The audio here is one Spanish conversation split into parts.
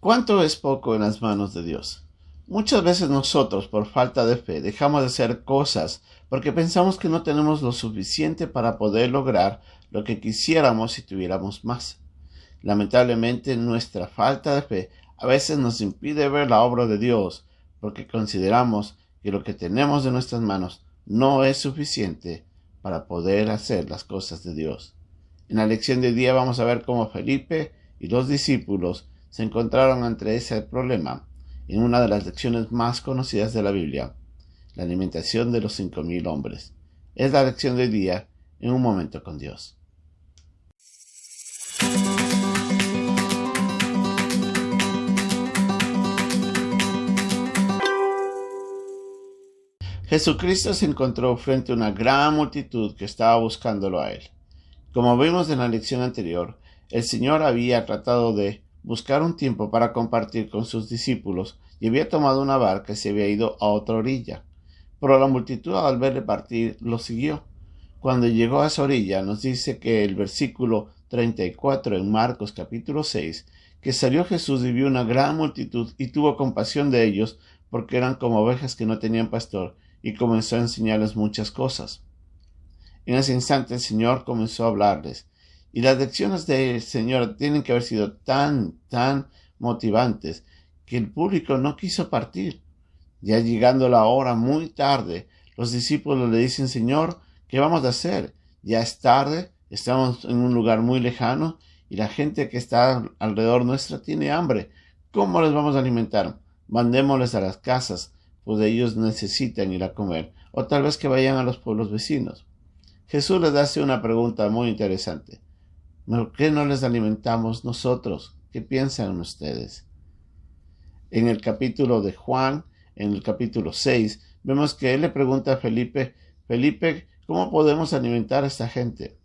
¿Cuánto es poco en las manos de Dios? Muchas veces nosotros, por falta de fe, dejamos de hacer cosas porque pensamos que no tenemos lo suficiente para poder lograr lo que quisiéramos si tuviéramos más. Lamentablemente, nuestra falta de fe a veces nos impide ver la obra de Dios porque consideramos que lo que tenemos en nuestras manos no es suficiente para poder hacer las cosas de Dios. En la lección de hoy día vamos a ver cómo Felipe y los discípulos se encontraron ante ese problema en una de las lecciones más conocidas de la Biblia, la alimentación de los 5,000 hombres. Es la lección de hoy día en Un Momento con Dios. Jesucristo se encontró frente a una gran multitud que estaba buscándolo a él. Como vimos en la lección anterior, el Señor había tratado de buscar un tiempo para compartir con sus discípulos y había tomado una barca y se había ido a otra orilla. Pero la multitud, al verle partir, lo siguió. Cuando llegó a esa orilla, nos dice que el versículo 34 en Marcos capítulo 6, que salió Jesús y vio una gran multitud y tuvo compasión de ellos porque eran como ovejas que no tenían pastor, y comenzó a enseñarles muchas cosas. En ese instante el Señor comenzó a hablarles, y las lecciones del Señor tienen que haber sido tan motivantes que el público no quiso partir. Ya llegando la hora muy tarde, los discípulos le dicen: Señor, ¿qué vamos a hacer? Ya es tarde, estamos en un lugar muy lejano y la gente que está alrededor nuestra tiene hambre. ¿Cómo les vamos a alimentar? Mandémosles a las casas, pues ellos necesitan ir a comer, o tal vez que vayan a los pueblos vecinos. Jesús les hace una pregunta muy interesante. ¿Por qué no les alimentamos nosotros? ¿Qué piensan ustedes? En el capítulo de Juan, en el capítulo 6, vemos que él le pregunta a Felipe, ¿cómo podemos alimentar a esta gente?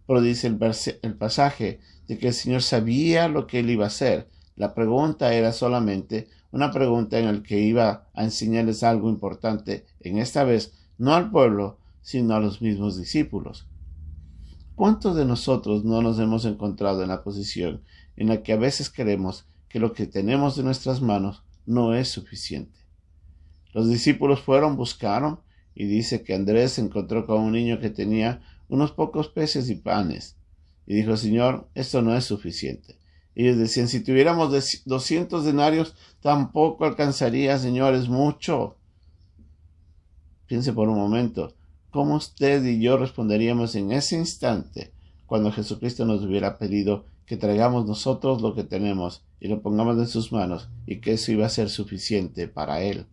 Pero dice el pasaje de que el Señor sabía lo que él iba a hacer. La pregunta era solamente una pregunta en la que iba a enseñarles algo importante, en esta vez no al pueblo, sino a los mismos discípulos. ¿Cuántos de nosotros no nos hemos encontrado en la posición en la que a veces creemos que lo que tenemos en nuestras manos no es suficiente? Los discípulos buscaron, y dice que Andrés se encontró con un niño que tenía unos pocos peces y panes, y dijo: Señor, esto no es suficiente. Ellos decían: si tuviéramos 200 denarios, tampoco alcanzaría, Señor, es mucho. Piense por un momento, ¿cómo usted y yo responderíamos en ese instante cuando Jesucristo nos hubiera pedido que traigamos nosotros lo que tenemos y lo pongamos en sus manos, y que eso iba a ser suficiente para Él?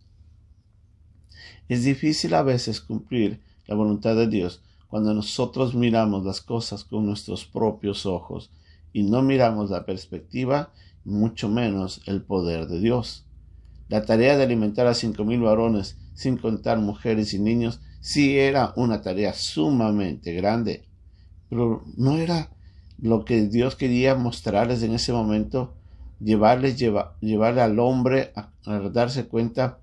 Es difícil a veces cumplir la voluntad de Dios cuando nosotros miramos las cosas con nuestros propios ojos y no miramos la perspectiva, mucho menos el poder de Dios. La tarea de alimentar a 5,000 varones, sin contar mujeres y niños, sí era una tarea sumamente grande, pero no era lo que Dios quería mostrarles en ese momento, llevarle al hombre a darse cuenta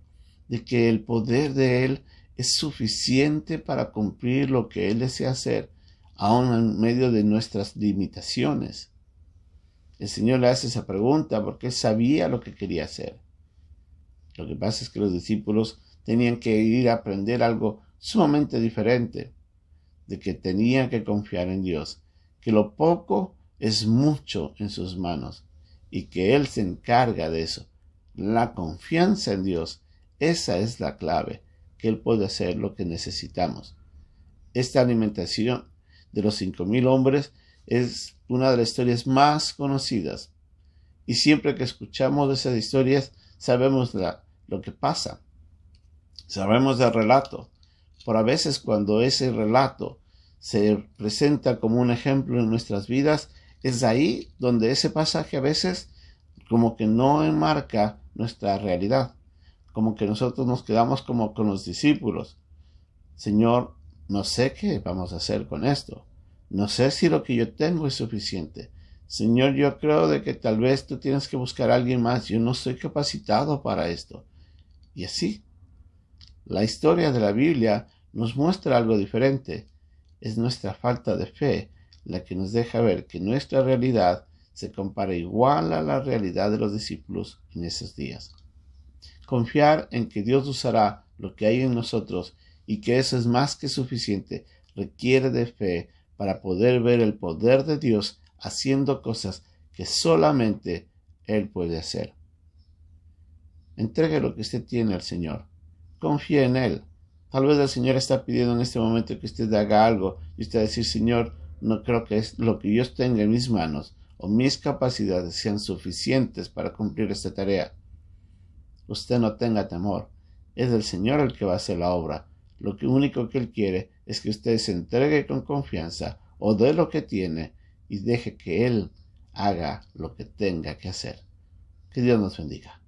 de que el poder de Él es suficiente para cumplir lo que Él desea hacer, aun en medio de nuestras limitaciones. El Señor le hace esa pregunta porque Él sabía lo que quería hacer. Lo que pasa es que los discípulos tenían que ir a aprender algo sumamente diferente, de que tenían que confiar en Dios, que lo poco es mucho en sus manos y que Él se encarga de eso. La confianza en Dios, esa es la clave, que Él puede hacer lo que necesitamos. Esta alimentación de los 5,000 hombres es una de las historias más conocidas, y siempre que escuchamos de esas historias sabemos lo que pasa, sabemos del relato. Por a veces, cuando ese relato se presenta como un ejemplo en nuestras vidas, es ahí donde ese pasaje a veces como que no enmarca nuestra realidad, como que nosotros nos quedamos como con los discípulos. Señor, no sé qué vamos a hacer con esto. No sé si lo que yo tengo es suficiente. Señor, yo creo de que tal vez tú tienes que buscar a alguien más. Yo no estoy capacitado para esto. Y así, la historia de la Biblia nos muestra algo diferente. Es nuestra falta de fe la que nos deja ver que nuestra realidad se compara igual a la realidad de los discípulos en esos días. Confiar en que Dios usará lo que hay en nosotros y que eso es más que suficiente requiere de fe para poder ver el poder de Dios haciendo cosas que solamente Él puede hacer. Entregue lo que usted tiene al Señor. Confíe en Él. Tal vez el Señor está pidiendo en este momento que usted haga algo y usted decir, Señor, no creo que es lo que yo tenga en mis manos o mis capacidades sean suficientes para cumplir esta tarea. Usted no tenga temor. Es el Señor el que va a hacer la obra. Lo único que Él quiere es que usted se entregue con confianza o dé lo que tiene y deje que Él haga lo que tenga que hacer. Que Dios nos bendiga.